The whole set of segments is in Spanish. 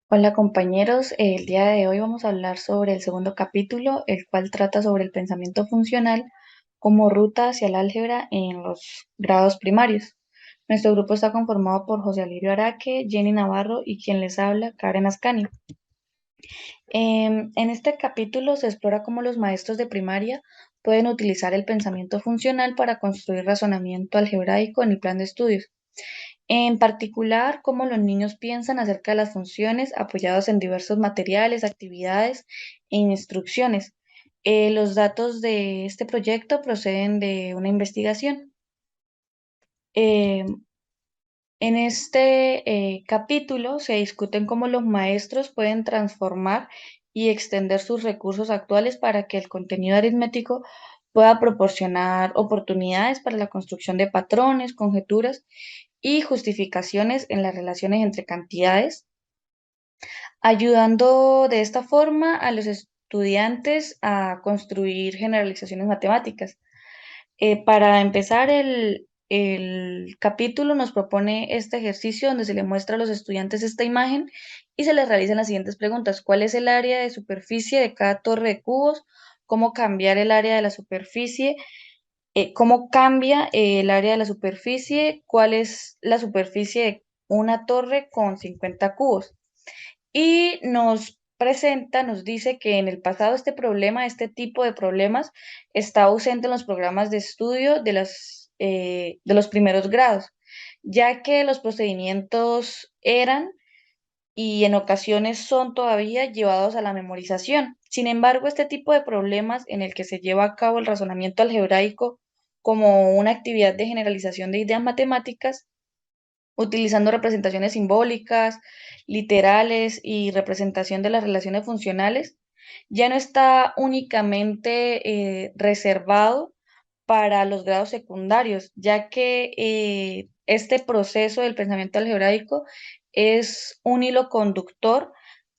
Hola compañeros, el día de hoy vamos a hablar sobre el segundo capítulo, el cual trata sobre el pensamiento funcional como ruta hacia el álgebra en los grados primarios. Nuestro grupo está conformado por José Alirio Araque, Jenny Navarro y quien les habla, Karen Ascani. En este capítulo se explora cómo los maestros de primaria pueden utilizar el pensamiento funcional para construir razonamiento algebraico en el plan de estudios. En particular, cómo los niños piensan acerca de las funciones apoyados en diversos materiales, actividades e instrucciones. Los datos de este proyecto proceden de una investigación. Eh, en este capítulo se discuten cómo los maestros pueden transformar y extender sus recursos actuales para que el contenido aritmético pueda proporcionar oportunidades para la construcción de patrones, conjeturas y justificaciones en las relaciones entre cantidades, ayudando de esta forma a los estudiantes a construir generalizaciones matemáticas. Para empezar, el capítulo nos propone este ejercicio donde se le muestra a los estudiantes esta imagen y se les realizan las siguientes preguntas. ¿Cuál es el área de superficie de cada torre de cubos? ¿Cómo cambiar el área de la superficie? ¿Cómo cambia el área de la superficie? ¿Cuál es la superficie de una torre con 50 cubos? Y nos presenta, nos dice que en el pasado este tipo de problemas, está ausente en los programas de estudio de los primeros grados, ya que los procedimientos eran y en ocasiones son todavía llevados a la memorización. Sin embargo, este tipo de problemas en el que se lleva a cabo el razonamiento algebraico como una actividad de generalización de ideas matemáticas, utilizando representaciones simbólicas, literales y representación de las relaciones funcionales, ya no está únicamente reservado para los grados secundarios, ya que este proceso del pensamiento algebraico es un hilo conductor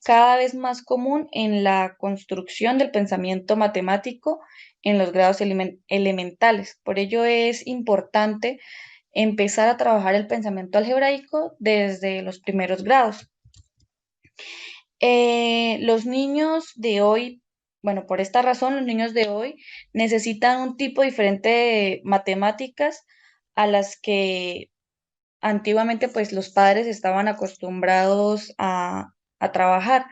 cada vez más común en la construcción del pensamiento matemático en los grados elementales. Por ello es importante empezar a trabajar el pensamiento algebraico desde los primeros grados. Los niños de hoy, bueno, por esta razón, los niños de hoy necesitan un tipo diferente de matemáticas a las que antiguamente pues los padres estaban acostumbrados a trabajar.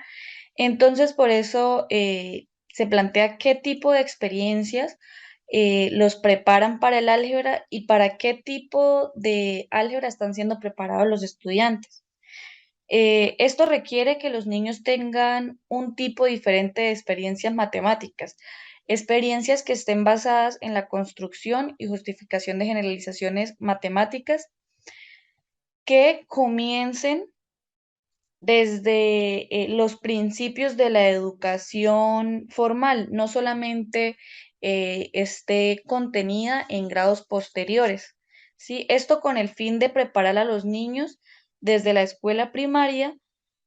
Entonces, por eso se plantea qué tipo de experiencias los preparan para el álgebra y para qué tipo de álgebra están siendo preparados los estudiantes. Esto requiere que los niños tengan un tipo diferente de experiencias matemáticas, experiencias que estén basadas en la construcción y justificación de generalizaciones matemáticas que comiencen desde los principios de la educación formal, no solamente esté contenida en grados posteriores, ¿sí? Esto con el fin de preparar a los niños desde la escuela primaria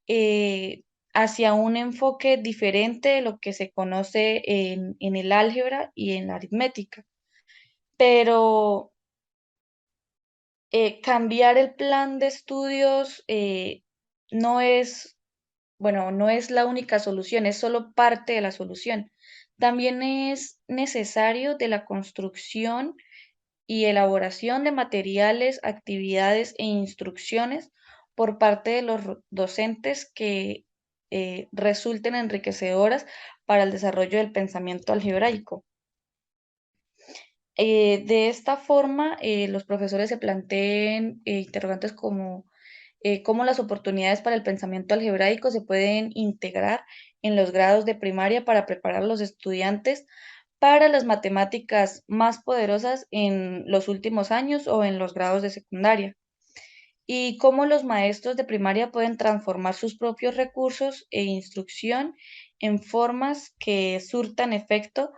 eh, hacia un enfoque diferente de lo que se conoce en el álgebra y en la aritmética. Pero cambiar el plan de estudios no es, bueno, no es la única solución, es solo parte de la solución. También es necesario de la construcción y elaboración de materiales, actividades e instrucciones por parte de los docentes que resulten enriquecedoras para el desarrollo del pensamiento algebraico. De esta forma, los profesores se planteen interrogantes como cómo las oportunidades para el pensamiento algebraico se pueden integrar en los grados de primaria para preparar a los estudiantes para las matemáticas más poderosas en los últimos años o en los grados de secundaria. Y cómo los maestros de primaria pueden transformar sus propios recursos e instrucción en formas que surtan efecto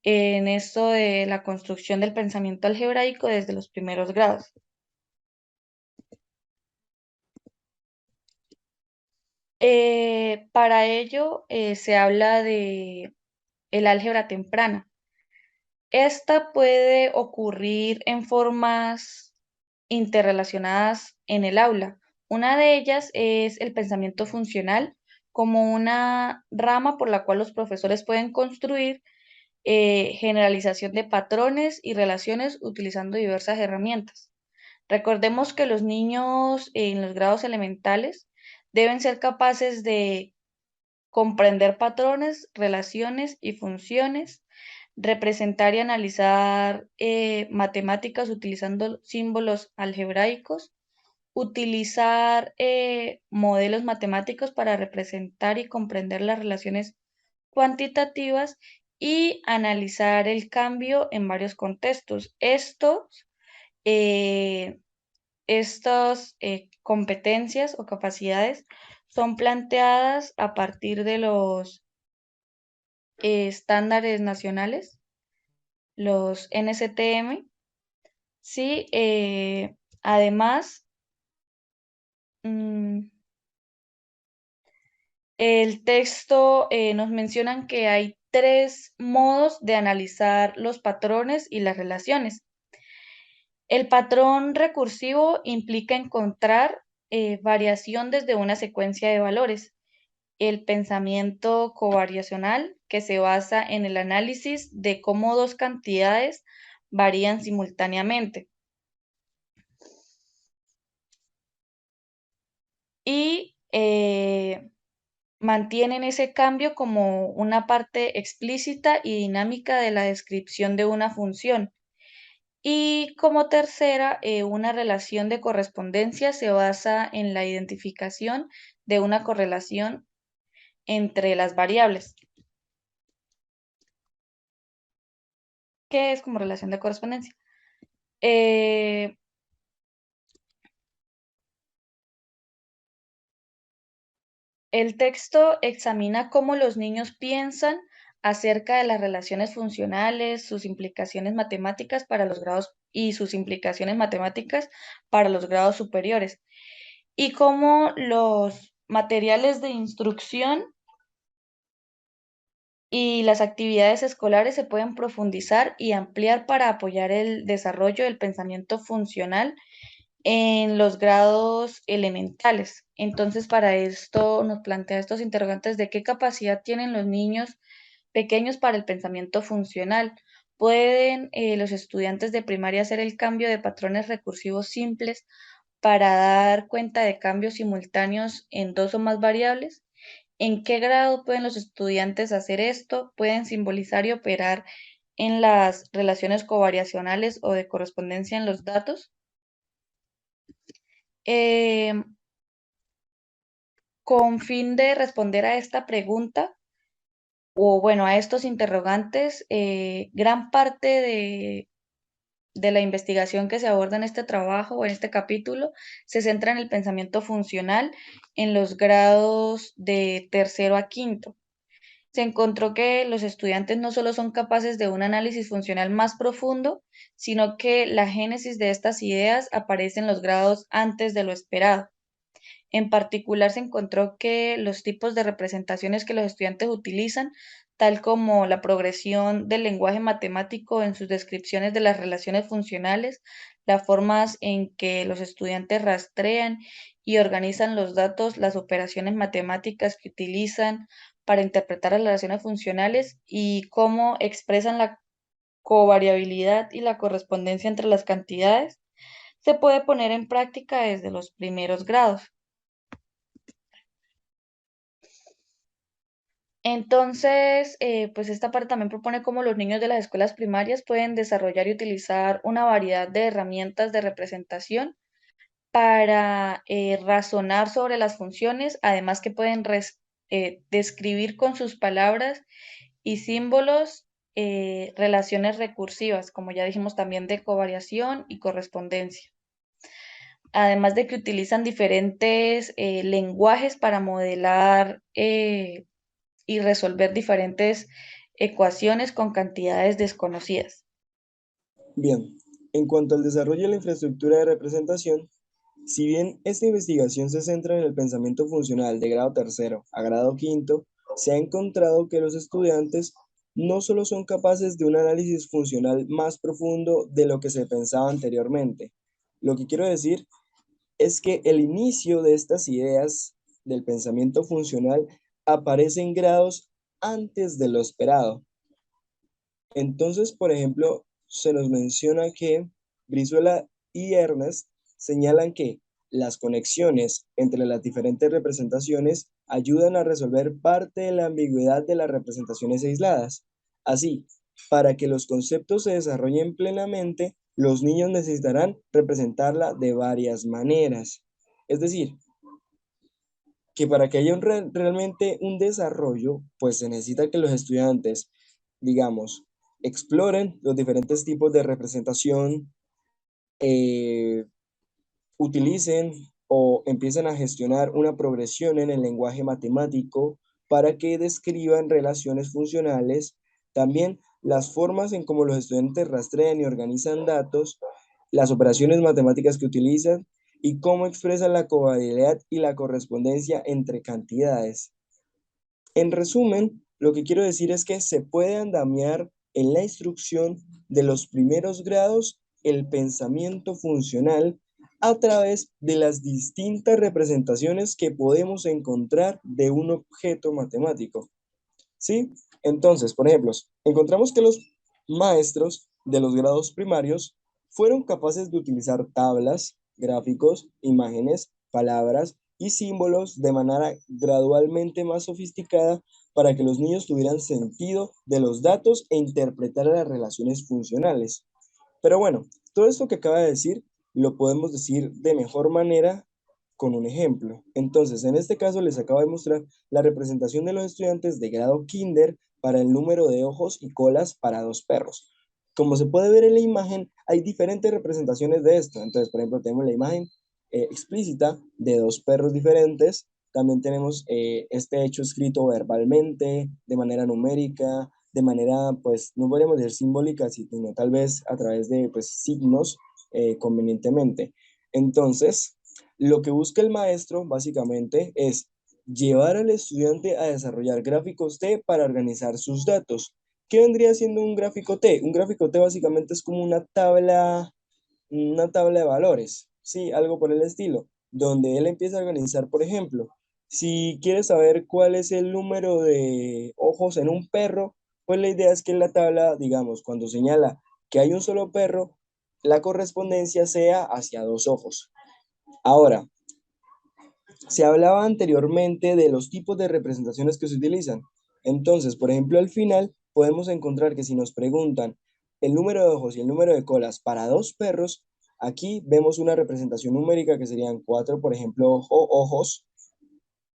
en esto de la construcción del pensamiento algebraico desde los primeros grados. Para ello se habla de el álgebra temprana. Esta puede ocurrir en formas interrelacionadas en el aula, Una de ellas es el pensamiento funcional, como una rama por la cual los profesores pueden construir generalización de patrones y relaciones utilizando diversas herramientas. Recordemos que los niños en los grados elementales deben ser capaces de comprender patrones, relaciones y funciones, representar y analizar matemáticas utilizando símbolos algebraicos, utilizar modelos matemáticos para representar y comprender las relaciones cuantitativas y analizar el cambio en varios contextos. Eh, Estas competencias o capacidades son planteadas a partir de los estándares nacionales, los NCTM. Sí, además, mm, el texto nos mencionan que hay tres modos de analizar los patrones y las relaciones. El patrón recursivo implica encontrar variación desde una secuencia de valores. El pensamiento covariacional, que se basa en el análisis de cómo dos cantidades varían simultáneamente. Y mantienen ese cambio como una parte explícita y dinámica de la descripción de una función. Y como tercera, una relación de correspondencia se basa en la identificación de una correlación entre las variables. ¿Qué es como relación de correspondencia? Eh, el texto examina cómo los niños piensan acerca de las relaciones funcionales, sus implicaciones matemáticas para los grados y sus implicaciones matemáticas para los grados superiores, y cómo los materiales de instrucción y las actividades escolares se pueden profundizar y ampliar para apoyar el desarrollo del pensamiento funcional en los grados elementales. Entonces, para esto nos plantea estos interrogantes de qué capacidad tienen los niños pequeños para el pensamiento funcional. ¿Pueden los estudiantes de primaria hacer el cambio de patrones recursivos simples para dar cuenta de cambios simultáneos en dos o más variables? ¿En qué grado pueden los estudiantes hacer esto? ¿Pueden simbolizar y operar en las relaciones covariacionales o de correspondencia en los datos? Eh, con fin de responder a esta pregunta, o bueno, a estos interrogantes, gran parte de la investigación que se aborda en este trabajo o en este capítulo se centra en el pensamiento funcional en los grados de tercero a quinto. Se encontró que los estudiantes no solo son capaces de un análisis funcional más profundo, sino que la génesis de estas ideas aparece en los grados antes de lo esperado. En particular, se encontró que los tipos de representaciones que los estudiantes utilizan, tal como la progresión del lenguaje matemático en sus descripciones de las relaciones funcionales, las formas en que los estudiantes rastrean y organizan los datos, las operaciones matemáticas que utilizan para interpretar las relaciones funcionales y cómo expresan la covariabilidad y la correspondencia entre las cantidades, se puede poner en práctica desde los primeros grados. Entonces, pues esta parte también propone cómo los niños de las escuelas primarias pueden desarrollar y utilizar una variedad de herramientas de representación para razonar sobre las funciones, además que pueden describir con sus palabras y símbolos relaciones recursivas, como ya dijimos también de covariación y correspondencia. Además de que utilizan diferentes lenguajes para modelar y resolver diferentes ecuaciones con cantidades desconocidas. Bien, en cuanto al desarrollo de la infraestructura de representación, si bien esta investigación se centra en el pensamiento funcional de grado tercero a grado quinto, se ha encontrado que los estudiantes no solo son capaces de un análisis funcional más profundo de lo que se pensaba anteriormente. Lo que quiero decir es que el inicio de estas ideas del pensamiento funcional aparece en grados antes de lo esperado. Entonces, por ejemplo, se nos menciona que Brizuela y Ernest señalan que las conexiones entre las diferentes representaciones ayudan a resolver parte de la ambigüedad de las representaciones aisladas. Así, para que los conceptos se desarrollen plenamente, los niños necesitarán representarla de varias maneras. Es decir, que para que haya realmente un desarrollo, pues se necesita que los estudiantes, digamos, exploren los diferentes tipos de representación, eh, utilicen o empiecen a gestionar una progresión en el lenguaje matemático para que describan relaciones funcionales, también las formas en cómo los estudiantes rastrean y organizan datos, las operaciones matemáticas que utilizan y cómo expresan la covariabilidad y la correspondencia entre cantidades. En resumen, lo que quiero decir es que se puede andamiar en la instrucción de los primeros grados el pensamiento funcional a través de las distintas representaciones que podemos encontrar de un objeto matemático. ¿Sí? Entonces, por ejemplo, encontramos que los maestros de los grados primarios fueron capaces de utilizar tablas, gráficos, imágenes, palabras y símbolos de manera gradualmente más sofisticada para que los niños tuvieran sentido de los datos e interpretaran las relaciones funcionales. Pero bueno, todo esto que acaba de decir lo podemos decir de mejor manera con un ejemplo. Entonces, en este caso les acabo de mostrar la representación de los estudiantes de grado kinder para el número de ojos y colas para dos perros. Como se puede ver en la imagen, hay diferentes representaciones de esto. Entonces, por ejemplo, tenemos la imagen explícita de dos perros diferentes. También tenemos este hecho escrito verbalmente, de manera numérica, de manera, pues, no podríamos decir simbólica, sino tal vez a través de, pues, signos convenientemente. Entonces, lo que busca el maestro básicamente es llevar al estudiante a desarrollar gráficos T para organizar sus datos. ¿Qué vendría siendo un gráfico T? Un gráfico T básicamente es como una tabla de valores, ¿sí? Algo por el estilo, donde él empieza a organizar, por ejemplo, si quieres saber cuál es el número de ojos en un perro, pues la idea es que en la tabla, digamos, cuando señala que hay un solo perro, la correspondencia sea hacia dos ojos. Ahora, se hablaba anteriormente de los tipos de representaciones que se utilizan. Entonces, por ejemplo, al final podemos encontrar que si nos preguntan el número de ojos y el número de colas para dos perros, aquí vemos una representación numérica que serían cuatro, por ejemplo, ojos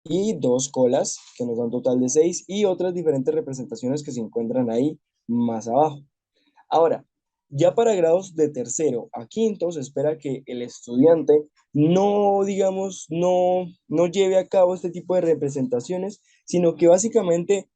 y dos colas, que nos dan un total de seis, y otras diferentes representaciones que se encuentran ahí más abajo. Ahora, ya para grados de tercero a quinto se espera que el estudiante no, digamos, no lleve a cabo este tipo de representaciones, sino que básicamente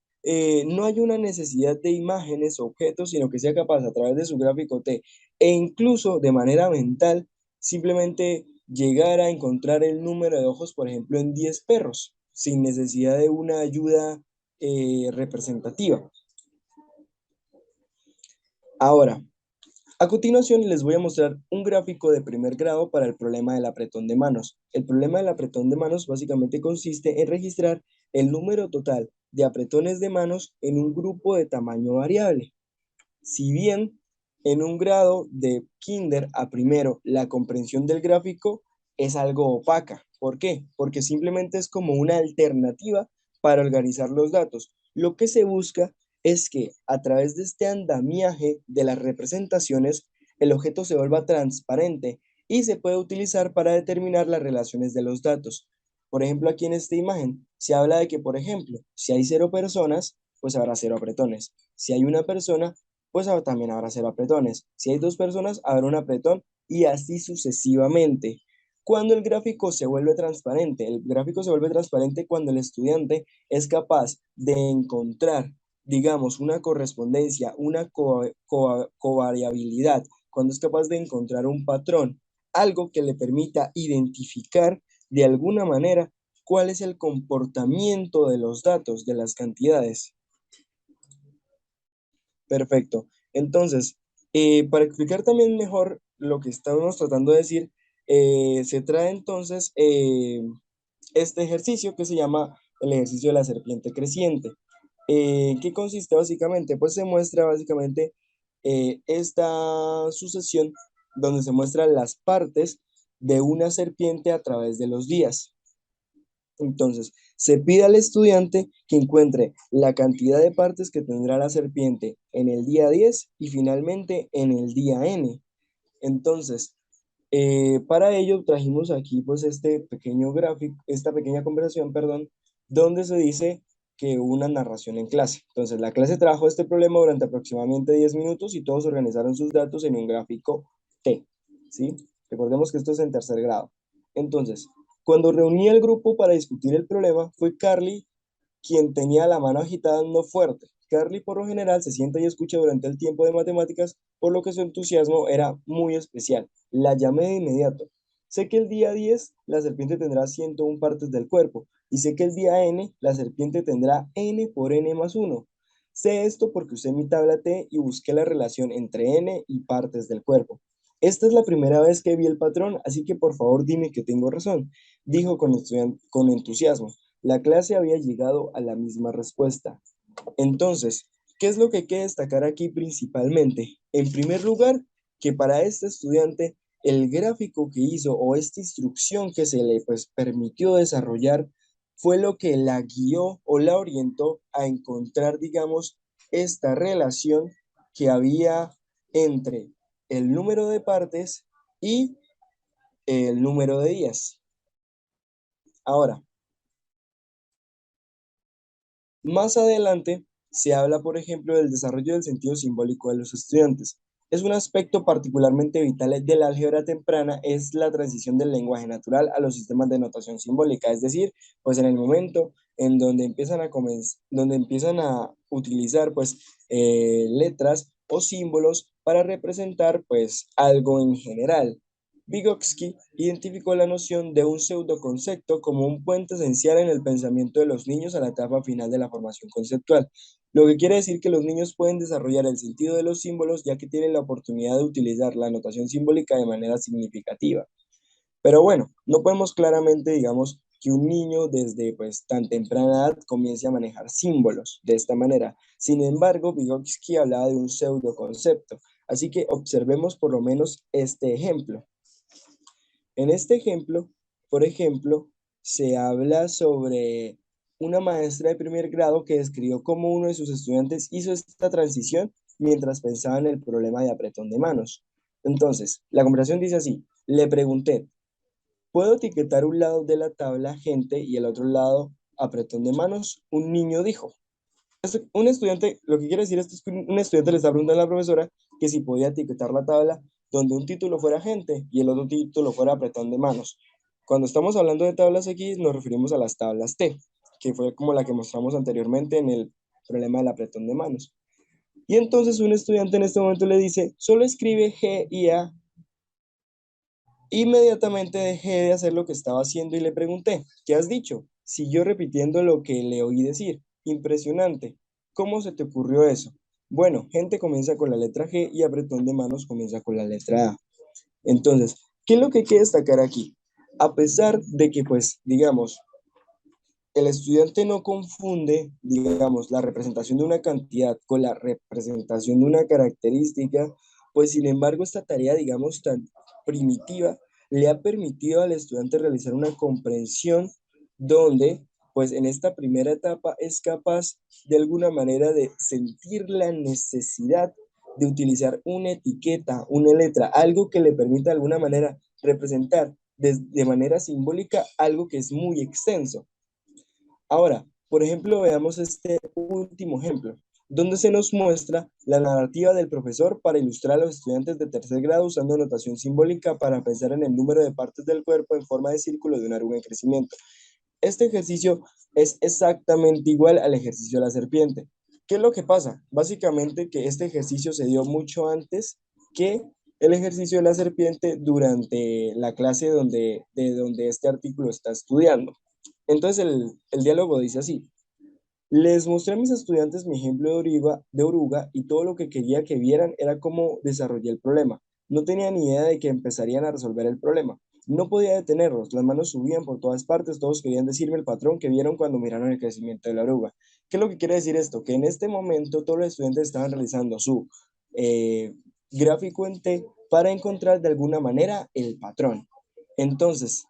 no hay una necesidad de imágenes o objetos, sino que sea capaz a través de su gráfico T e incluso de manera mental, simplemente llegar a encontrar el número de ojos, por ejemplo, en 10 perros, sin necesidad de una ayuda representativa. Ahora, a continuación les voy a mostrar un gráfico de primer grado para el problema del apretón de manos. El problema del apretón de manos básicamente consiste en registrar el número total de apretones de manos en un grupo de tamaño variable. Si bien en un grado de kinder a primero la comprensión del gráfico es algo opaca. ¿Por qué? Porque simplemente es como una alternativa para organizar los datos. Lo que se busca es que a través de este andamiaje de las representaciones, el objeto se vuelva transparente y se puede utilizar para determinar las relaciones de los datos. Por ejemplo, aquí en esta imagen se habla de que, por ejemplo, si hay 0 personas, pues habrá 0 apretones. Si hay una persona, pues también habrá 0 apretones. Si hay 2 personas, habrá un apretón y así sucesivamente. Cuando el gráfico se vuelve transparente, el gráfico se vuelve transparente cuando el estudiante es capaz de encontrar, digamos, una correspondencia, una covariabilidad, cuando es capaz de encontrar un patrón, algo que le permita identificar de alguna manera cuál es el comportamiento de los datos, de las cantidades. Perfecto. Entonces, para explicar también mejor lo que estamos tratando de decir, se trae entonces este ejercicio que se llama el ejercicio de la serpiente creciente. ¿Qué consiste básicamente? Pues se muestra básicamente esta sucesión donde se muestran las partes de una serpiente a través de los días. Entonces, se pide al estudiante que encuentre la cantidad de partes que tendrá la serpiente en el día 10 y finalmente en el día n. Entonces, para ello trajimos aquí pues este pequeño gráfico, esta pequeña conversación, perdón, donde se dice que hubo una narración en clase. Entonces, la clase trajo este problema durante aproximadamente 10 minutos y todos organizaron sus datos en un gráfico T, ¿sí? Recordemos que esto es en tercer grado. Entonces, cuando reuní el grupo para discutir el problema, fue Carly quien tenía la mano agitada no fuerte. Carly por lo general se sienta y escucha durante el tiempo de matemáticas, por lo que su entusiasmo era muy especial. La llamé de inmediato. Sé que el día 10 la serpiente tendrá 101 partes del cuerpo y sé que el día n la serpiente tendrá n por n más 1. Sé esto porque usé mi tabla T y busqué la relación entre n y partes del cuerpo. Esta es la primera vez que vi el patrón, así que por favor dime que tengo razón, dijo con entusiasmo. La clase había llegado a la misma respuesta. Entonces, ¿qué es lo que hay que destacar aquí principalmente? En primer lugar, que para este estudiante el gráfico que hizo o esta instrucción que se le pues permitió desarrollar fue lo que la guió o la orientó a encontrar, digamos, esta relación que había entre el número de partes y el número de días. Ahora, más adelante se habla, por ejemplo, del desarrollo del sentido simbólico de los estudiantes. Es un aspecto particularmente vital de la álgebra temprana, es la transición del lenguaje natural a los sistemas de notación simbólica, es decir, pues en el momento en donde donde empiezan a utilizar pues letras o símbolos para representar pues algo en general. Vygotsky identificó la noción de un pseudoconcepto como un puente esencial en el pensamiento de los niños a la etapa final de la formación conceptual, lo que quiere decir que los niños pueden desarrollar el sentido de los símbolos ya que tienen la oportunidad de utilizar la notación simbólica de manera significativa. Pero bueno, no podemos claramente, digamos, que un niño desde pues tan temprana edad comience a manejar símbolos de esta manera. Sin embargo, Vygotsky hablaba de un pseudoconcepto, así que observemos por lo menos este ejemplo. En este ejemplo, por ejemplo, se habla sobre una maestra de primer grado que describió cómo uno de sus estudiantes hizo esta transición mientras pensaba en el problema de apretón de manos. Entonces, la conversación dice así, le pregunté, ¿puedo etiquetar un lado de la tabla gente y el otro lado apretón de manos? Un niño dijo. Un estudiante, lo que quiere decir esto es que un estudiante le está preguntando a la profesora que si podía etiquetar la tabla donde un título fuera gente y el otro título fuera apretón de manos. Cuando estamos hablando de tablas X, nos referimos a las tablas T, que fue como la que mostramos anteriormente en el problema del apretón de manos. Y entonces un estudiante en este momento le dice, solo escribe G y A. Inmediatamente dejé de hacer lo que estaba haciendo y le pregunté, ¿qué has dicho? Siguió repitiendo lo que le oí decir. Impresionante. ¿Cómo se te ocurrió eso? Bueno, gente comienza con la letra G y apretón de manos comienza con la letra A. Entonces, ¿qué es lo que hay que destacar aquí? A pesar de que, pues, digamos, el estudiante no confunde, digamos, la representación de una cantidad con la representación de una característica, pues sin embargo esta tarea, digamos, tan primitiva, le ha permitido al estudiante realizar una comprensión donde, pues en esta primera etapa es capaz de alguna manera de sentir la necesidad de utilizar una etiqueta, una letra, algo que le permita de alguna manera representar de manera simbólica algo que es muy extenso. Ahora, por ejemplo, veamos este último ejemplo, donde se nos muestra la narrativa del profesor para ilustrar a los estudiantes de tercer grado usando notación simbólica para pensar en el número de partes del cuerpo en forma de círculo de una arruga en crecimiento. Este ejercicio es exactamente igual al ejercicio de la serpiente. ¿Qué es lo que pasa? Básicamente que este ejercicio se dio mucho antes que el ejercicio de la serpiente durante la clase de donde este artículo está estudiando. Entonces el diálogo dice así, les mostré a mis estudiantes mi ejemplo de oruga y todo lo que quería que vieran era cómo desarrollé el problema. No tenía ni idea de que empezarían a resolver el problema. No podía detenerlos, las manos subían por todas partes, todos querían decirme el patrón que vieron cuando miraron el crecimiento de la oruga. ¿Qué es lo que quiere decir esto? Que en este momento todos los estudiantes estaban realizando su eh, gráfico en T para encontrar de alguna manera el patrón. Entonces,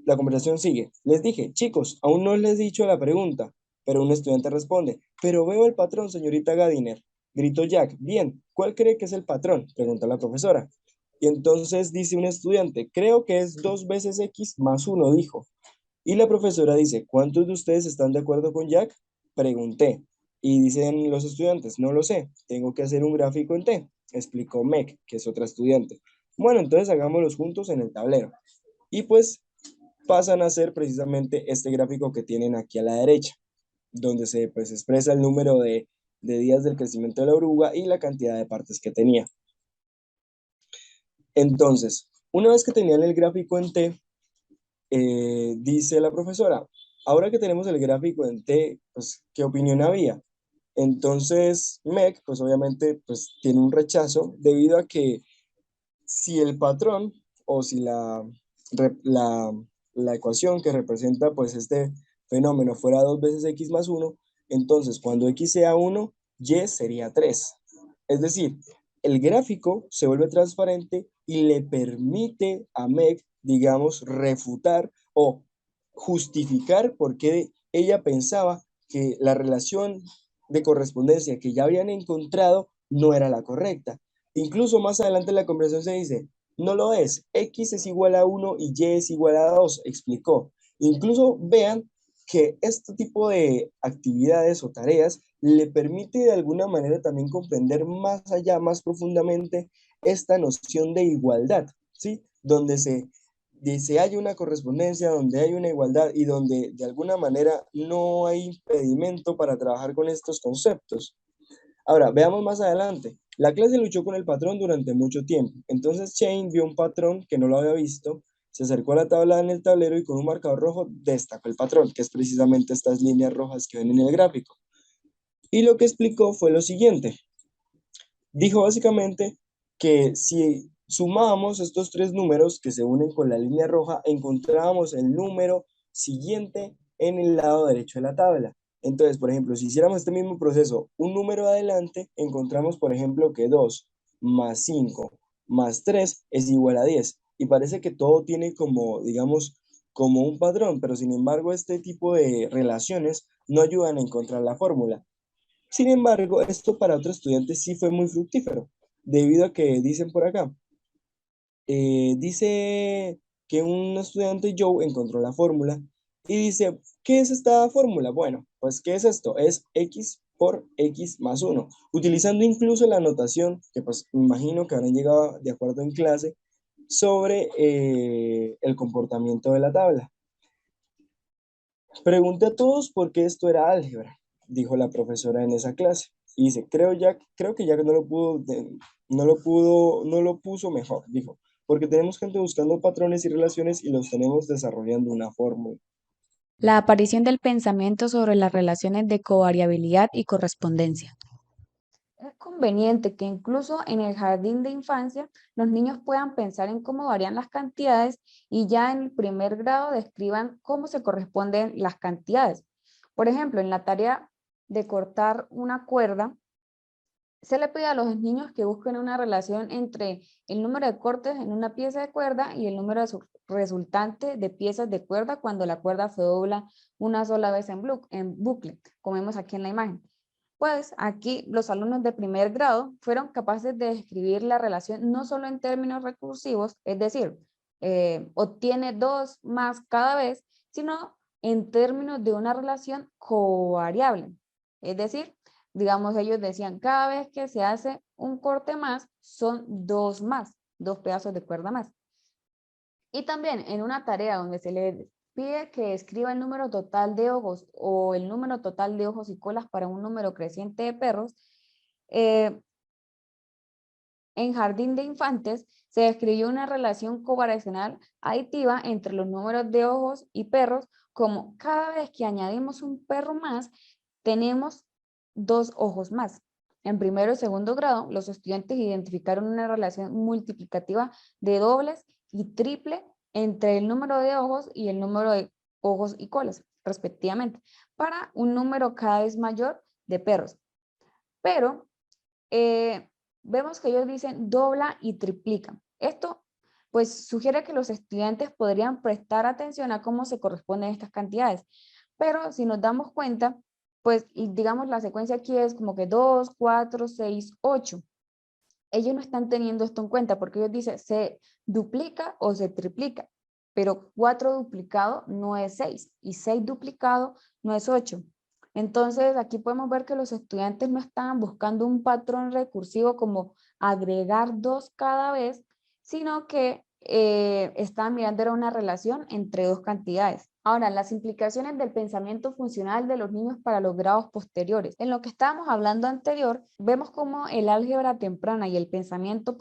la conversación sigue. Les dije, chicos, aún no les he dicho la pregunta, pero un estudiante responde, pero veo el patrón, señorita Gardiner. Gritó Jack. Bien, ¿cuál cree que es el patrón? Preguntó la profesora. Y entonces dice un estudiante, creo que es 2 veces x más uno, dijo. Y la profesora dice, ¿cuántos de ustedes están de acuerdo con Jack? Pregunté. Y dicen los estudiantes, no lo sé, tengo que hacer un gráfico en T, explicó Meg, que es otra estudiante. Bueno, entonces hagámoslos juntos en el tablero. Y pues pasan a hacer precisamente este gráfico que tienen aquí a la derecha, donde se pues, expresa el número de días del crecimiento de la oruga y la cantidad de partes que tenía. Entonces, una vez que tenían el gráfico en T, dice la profesora, ahora que tenemos el gráfico en T, pues, ¿qué opinión había? Entonces, Meg, pues obviamente, pues tiene un rechazo debido a que si el patrón o si la ecuación que representa pues este fenómeno fuera 2 veces x más uno, entonces cuando x sea uno, y sería 3. Es decir, el gráfico se vuelve transparente y le permite a Meg, digamos, refutar o justificar por qué ella pensaba que la relación de correspondencia que ya habían encontrado no era la correcta. Incluso más adelante en la conversación se dice, no lo es, x es igual a 1 y y es igual a 2, explicó. Incluso vean que este tipo de actividades o tareas le permite de alguna manera también comprender más allá, más profundamente esta noción de igualdad, ¿sí? Donde se haya una correspondencia, donde hay una igualdad y donde de alguna manera no hay impedimento para trabajar con estos conceptos. Ahora, veamos más adelante. La clase luchó con el patrón durante mucho tiempo. Entonces Shane vio un patrón que no lo había visto, se acercó a la tabla en el tablero y con un marcador rojo destacó el patrón, que es precisamente estas líneas rojas que ven en el gráfico. Y lo que explicó fue lo siguiente. Dijo básicamente que si sumábamos estos tres números que se unen con la línea roja, encontrábamos el número siguiente en el lado derecho de la tabla. Entonces, por ejemplo, si hiciéramos este mismo proceso un número adelante, encontramos, por ejemplo, que 2 más 5 más 3 es igual a 10. Y parece que todo tiene como, digamos, como un patrón, pero sin embargo, este tipo de relaciones no ayudan a encontrar la fórmula. Sin embargo, esto para otros estudiantes sí fue muy fructífero, debido a que dicen por acá, dice que un estudiante Joe encontró la fórmula y dice, ¿qué es esta fórmula? Bueno, pues ¿qué es esto? Es x por x más uno, utilizando incluso la notación, que pues me imagino que habrán llegado de acuerdo en clase, sobre el comportamiento de la tabla. Pregunté a todos por qué esto era álgebra, dijo la profesora en esa clase. Y dice, creo que Jack no lo puso mejor, dijo, porque tenemos gente buscando patrones y relaciones y los tenemos desarrollando una fórmula. La aparición del pensamiento sobre las relaciones de covariabilidad y correspondencia. Es conveniente que incluso en el jardín de infancia los niños puedan pensar en cómo varían las cantidades y ya en el primer grado describan cómo se corresponden las cantidades. Por ejemplo, en la tarea de cortar una cuerda, se le pide a los niños que busquen una relación entre el número de cortes en una pieza de cuerda y el número resultante de piezas de cuerda cuando la cuerda se dobla una sola vez en bucle, como vemos aquí en la imagen. Pues aquí los alumnos de primer grado fueron capaces de describir la relación no solo en términos recursivos, es decir, obtiene 2 más cada vez, sino en términos de una relación covariable. Es decir, digamos, ellos decían, cada vez que se hace un corte más, son 2 más, 2 pedazos de cuerda más. Y también en una tarea donde se le pide que escriba el número total de ojos o el número total de ojos y colas para un número creciente de perros, eh, en Jardín de Infantes se describió una relación covariacional aditiva entre los números de ojos y perros, como cada vez que añadimos un perro más, tenemos 2 ojos más. En primero y segundo grado, los estudiantes identificaron una relación multiplicativa de dobles y triple entre el número de ojos y el número de ojos y colas, respectivamente, para un número cada vez mayor de perros. Pero vemos que ellos dicen dobla y triplica. Esto pues sugiere que los estudiantes podrían prestar atención a cómo se corresponden estas cantidades. Pero si nos damos cuenta, pues digamos la secuencia aquí es como que 2, 4, 6, 8. Ellos no están teniendo esto en cuenta porque ellos dicen se duplica o se triplica, pero 4 duplicado no es 6 y 6 duplicado no es 8. Entonces aquí podemos ver que los estudiantes no están buscando un patrón recursivo como agregar 2 cada vez, sino que están mirando era una relación entre dos cantidades. Ahora, las implicaciones del pensamiento funcional de los niños para los grados posteriores. En lo que estábamos hablando anterior, vemos cómo el álgebra temprana y el pensamiento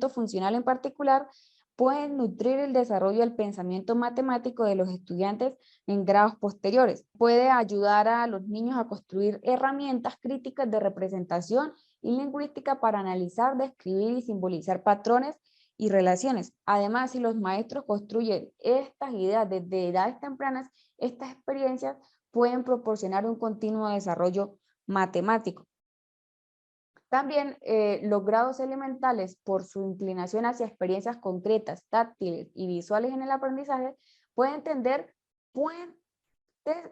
funcional en particular pueden nutrir el desarrollo del pensamiento matemático de los estudiantes en grados posteriores. Puede ayudar a los niños a construir herramientas críticas de representación y lingüística para analizar, describir y simbolizar patrones y relaciones. Además, si los maestros construyen estas ideas desde edades tempranas, estas experiencias pueden proporcionar un continuo desarrollo matemático. También los grados elementales, por su inclinación hacia experiencias concretas, táctiles y visuales en el aprendizaje, pueden entender puentes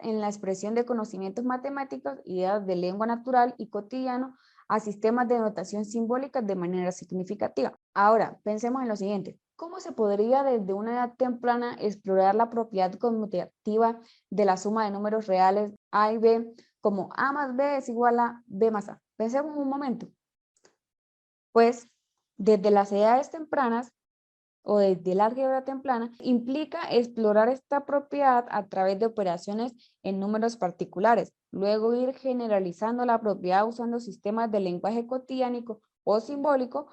en la expresión de conocimientos matemáticos, ideas de lengua natural y cotidiano, a sistemas de notación simbólica de manera significativa. Ahora, pensemos en lo siguiente. ¿Cómo se podría desde una edad temprana explorar la propiedad conmutativa de la suma de números reales A y B como A más B es igual a B más A? Pensemos un momento. Pues desde las edades tempranas o desde el álgebra temprana, implica explorar esta propiedad a través de operaciones en números particulares, luego ir generalizando la propiedad usando sistemas de lenguaje cotidiano o simbólico,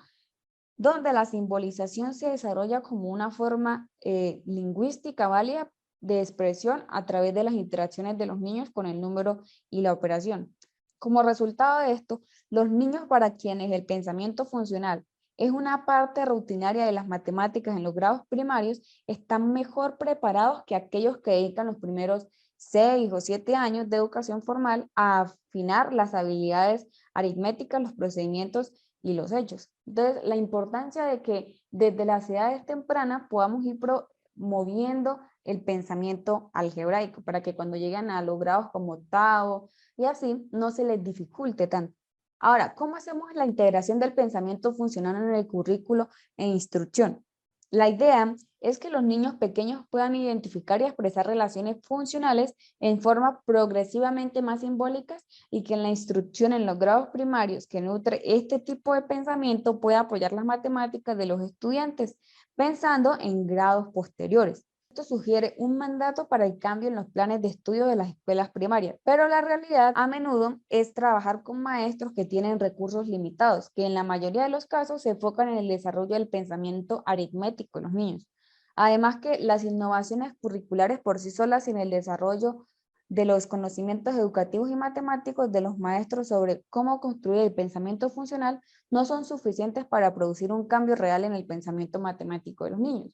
donde la simbolización se desarrolla como una forma lingüística válida de expresión a través de las interacciones de los niños con el número y la operación. Como resultado de esto, los niños para quienes el pensamiento funcional es una parte rutinaria de las matemáticas en los grados primarios, están mejor preparados que aquellos que dedican los primeros 6 o 7 años de educación formal a afinar las habilidades aritméticas, los procedimientos y los hechos. Entonces, la importancia de que desde las edades tempranas podamos ir promoviendo el pensamiento algebraico para que cuando lleguen a los grados como octavo y así no se les dificulte tanto. Ahora, ¿cómo hacemos la integración del pensamiento funcional en el currículo e instrucción? La idea es que los niños pequeños puedan identificar y expresar relaciones funcionales en forma progresivamente más simbólicas y que en la instrucción en los grados primarios que nutre este tipo de pensamiento pueda apoyar las matemáticas de los estudiantes, pensando en grados posteriores. Esto sugiere un mandato para el cambio en los planes de estudio de las escuelas primarias, pero la realidad a menudo es trabajar con maestros que tienen recursos limitados, que en la mayoría de los casos se enfocan en el desarrollo del pensamiento aritmético en los niños. Además que las innovaciones curriculares por sí solas en el desarrollo de los conocimientos educativos y matemáticos de los maestros sobre cómo construir el pensamiento funcional no son suficientes para producir un cambio real en el pensamiento matemático de los niños.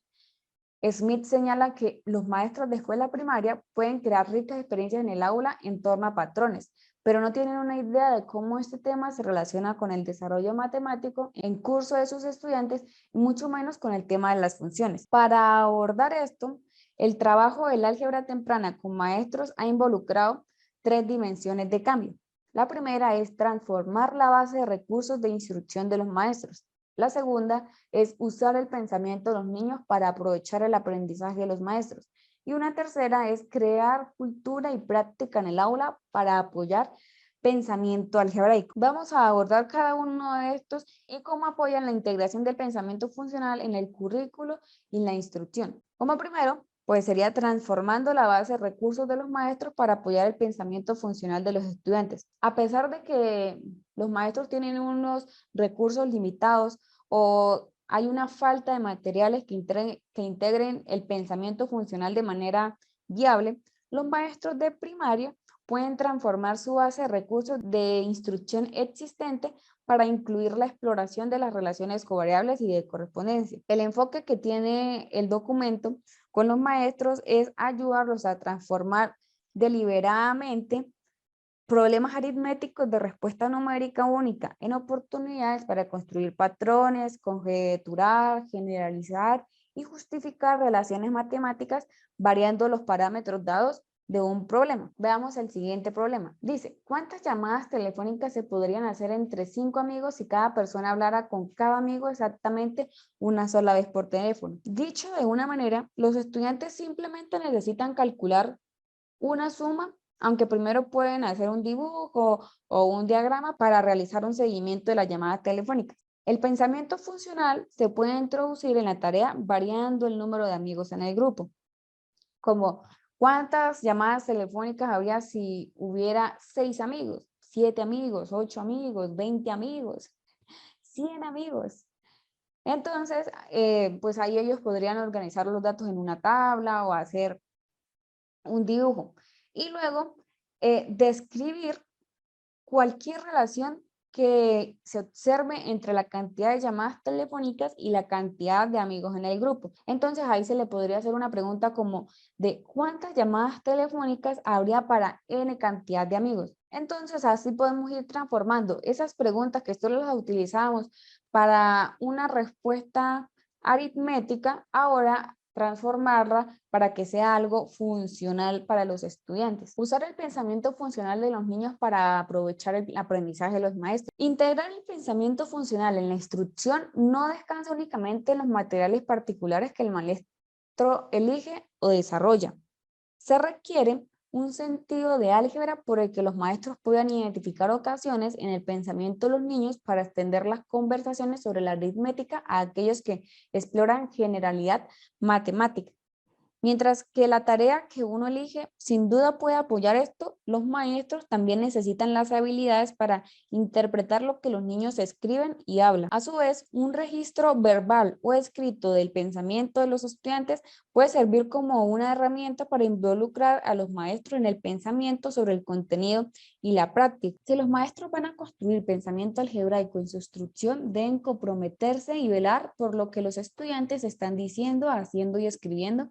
Smith señala que los maestros de escuela primaria pueden crear ricas experiencias en el aula en torno a patrones, pero no tienen una idea de cómo este tema se relaciona con el desarrollo matemático en curso de sus estudiantes y mucho menos con el tema de las funciones. Para abordar esto, el trabajo del álgebra temprana con maestros ha involucrado 3 dimensiones de cambio. La primera es transformar la base de recursos de instrucción de los maestros. La segunda es usar el pensamiento de los niños para aprovechar el aprendizaje de los maestros. Y una tercera es crear cultura y práctica en el aula para apoyar pensamiento algebraico. Vamos a abordar cada uno de estos y cómo apoyan la integración del pensamiento funcional en el currículo y la instrucción. Como primero, pues sería transformando la base de recursos de los maestros para apoyar el pensamiento funcional de los estudiantes. A pesar de que los maestros tienen unos recursos limitados o hay una falta de materiales que integren el pensamiento funcional de manera viable, los maestros de primaria pueden transformar su base de recursos de instrucción existente para incluir la exploración de las relaciones covariables y de correspondencia. El enfoque que tiene el documento con los maestros es ayudarlos a transformar deliberadamente problemas aritméticos de respuesta numérica única en oportunidades para construir patrones, conjeturar, generalizar y justificar relaciones matemáticas variando los parámetros dados de un problema. Veamos el siguiente problema. Dice, ¿cuántas llamadas telefónicas se podrían hacer entre 5 amigos si cada persona hablara con cada amigo exactamente una sola vez por teléfono? Dicho de una manera, los estudiantes simplemente necesitan calcular una suma, aunque primero pueden hacer un dibujo o un diagrama para realizar un seguimiento de las llamadas telefónicas. El pensamiento funcional se puede introducir en la tarea variando el número de amigos en el grupo, como cuántas llamadas telefónicas habría si hubiera 6 amigos, 7 amigos, 8 amigos, 20 amigos, 100 amigos. Entonces, pues ahí ellos podrían organizar los datos en una tabla o hacer un dibujo y luego describir cualquier relación que se observe entre la cantidad de llamadas telefónicas y la cantidad de amigos en el grupo. Entonces ahí se le podría hacer una pregunta como de ¿cuántas llamadas telefónicas habría para N cantidad de amigos? Entonces así podemos ir transformando esas preguntas que solo las utilizamos para una respuesta aritmética, ahora transformarla para que sea algo funcional para los estudiantes. Usar el pensamiento funcional de los niños para aprovechar el aprendizaje de los maestros. Integrar el pensamiento funcional en la instrucción no descansa únicamente en los materiales particulares que el maestro elige o desarrolla. Se requiere un sentido de álgebra por el que los maestros puedan identificar ocasiones en el pensamiento de los niños para extender las conversaciones sobre la aritmética a aquellos que exploran generalidad matemática. Mientras que la tarea que uno elige sin duda puede apoyar esto, los maestros también necesitan las habilidades para interpretar lo que los niños escriben y hablan. A su vez, un registro verbal o escrito del pensamiento de los estudiantes puede servir como una herramienta para involucrar a los maestros en el pensamiento sobre el contenido y la práctica. Si los maestros van a construir pensamiento algebraico en su instrucción, deben comprometerse y velar por lo que los estudiantes están diciendo, haciendo y escribiendo.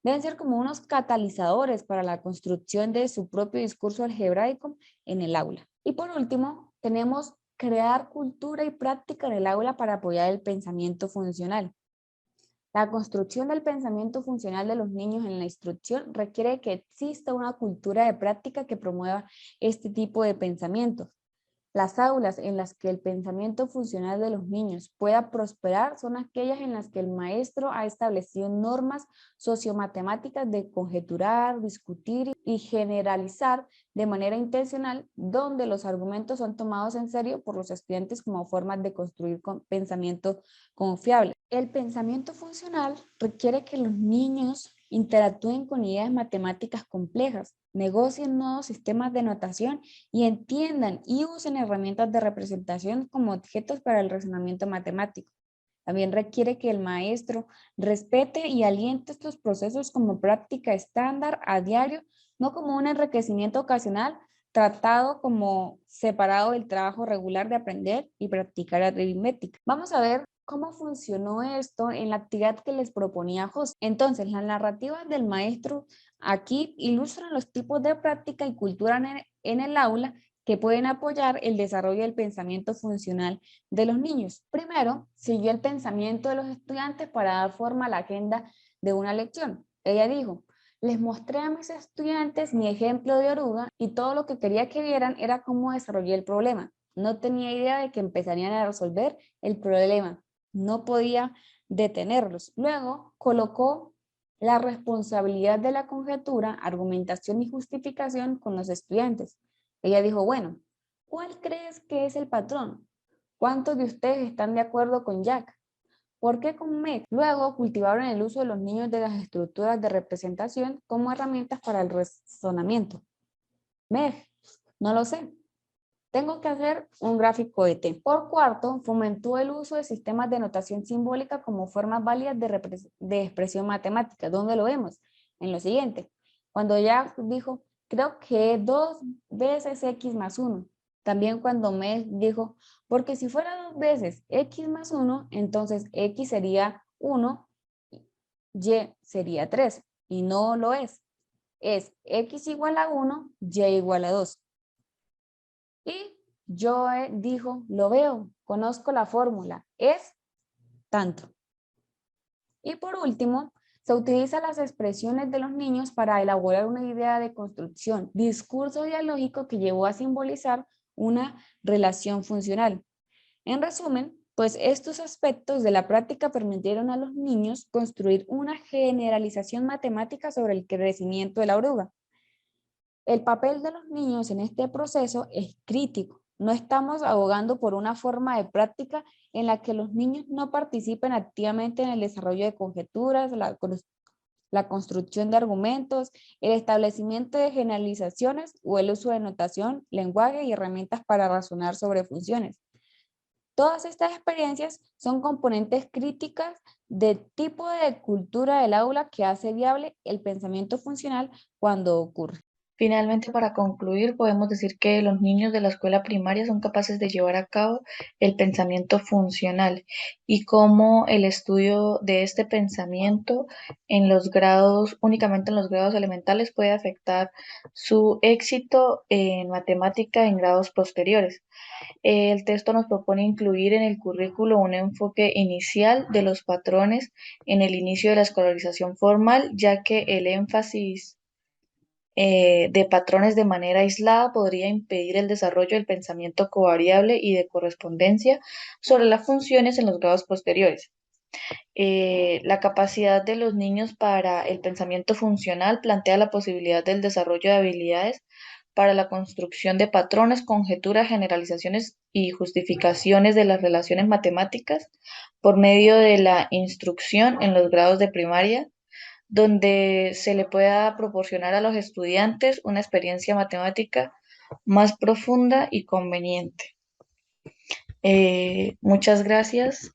Deben ser como unos catalizadores para la construcción de su propio discurso algebraico en el aula. Y por último, tenemos crear cultura y práctica en el aula para apoyar el pensamiento funcional. La construcción del pensamiento funcional de los niños en la instrucción requiere que exista una cultura de práctica que promueva este tipo de pensamientos. Las aulas en las que el pensamiento funcional de los niños pueda prosperar son aquellas en las que el maestro ha establecido normas sociomatemáticas de conjeturar, discutir y generalizar de manera intencional, donde los argumentos son tomados en serio por los estudiantes como formas de construir pensamiento confiable. El pensamiento funcional requiere que los niños interactúen con ideas matemáticas complejas, negocien nuevos sistemas de notación y entiendan y usen herramientas de representación como objetos para el razonamiento matemático. También requiere que el maestro respete y aliente estos procesos como práctica estándar a diario, no como un enriquecimiento ocasional, tratado como separado del trabajo regular de aprender y practicar aritmética. Vamos a ver cómo funcionó esto en la actividad que les proponía José. Entonces, las narrativas del maestro aquí ilustran los tipos de práctica y cultura en el aula que pueden apoyar el desarrollo del pensamiento funcional de los niños. Primero, siguió el pensamiento de los estudiantes para dar forma a la agenda de una lección. Ella dijo, les mostré a mis estudiantes mi ejemplo de oruga y todo lo que quería que vieran era cómo desarrollé el problema. No tenía idea de que empezarían a resolver el problema. No podía detenerlos. Luego colocó la responsabilidad de la conjetura, argumentación y justificación con los estudiantes. Ella dijo, bueno, ¿cuál crees que es el patrón? ¿Cuántos de ustedes están de acuerdo con Jack? ¿Por qué con Meg? Luego cultivaron el uso de los niños de las estructuras de representación como herramientas para el razonamiento. Meg, no lo sé. Tengo que hacer un gráfico de T. Por cuarto, fomentó el uso de sistemas de notación simbólica como formas válidas de expresión matemática. ¿Dónde lo vemos? En lo siguiente. Cuando Jack dijo, creo que 2 veces x más 1. También cuando me dijo, porque si fuera 2 veces x más 1, entonces x sería 1, y sería 3. Y no lo es. Es x igual a 1, y igual a 2. Y yo dijo, lo veo, conozco la fórmula, es tanto. Y por último, se utilizan las expresiones de los niños para elaborar una idea de construcción, discurso dialógico que llevó a simbolizar una relación funcional. En resumen, pues estos aspectos de la práctica permitieron a los niños construir una generalización matemática sobre el crecimiento de la oruga. El papel de los niños en este proceso es crítico. No estamos abogando por una forma de práctica en la que los niños no participen activamente en el desarrollo de conjeturas, la construcción de argumentos, el establecimiento de generalizaciones o el uso de notación, lenguaje y herramientas para razonar sobre funciones. Todas estas experiencias son componentes críticas del tipo de cultura del aula que hace viable el pensamiento funcional cuando ocurre. Finalmente, para concluir, podemos decir que los niños de la escuela primaria son capaces de llevar a cabo el pensamiento funcional y cómo el estudio de este pensamiento en los grados, únicamente en los grados elementales, puede afectar su éxito en matemática en grados posteriores. El texto nos propone incluir en el currículo un enfoque inicial de los patrones en el inicio de la escolarización formal, ya que el énfasis de patrones de manera aislada podría impedir el desarrollo del pensamiento covariable y de correspondencia sobre las funciones en los grados posteriores. La capacidad de los niños para el pensamiento funcional plantea la posibilidad del desarrollo de habilidades para la construcción de patrones, conjeturas, generalizaciones y justificaciones de las relaciones matemáticas por medio de la instrucción en los grados de primaria, donde se le pueda proporcionar a los estudiantes una experiencia matemática más profunda y conveniente. Muchas gracias.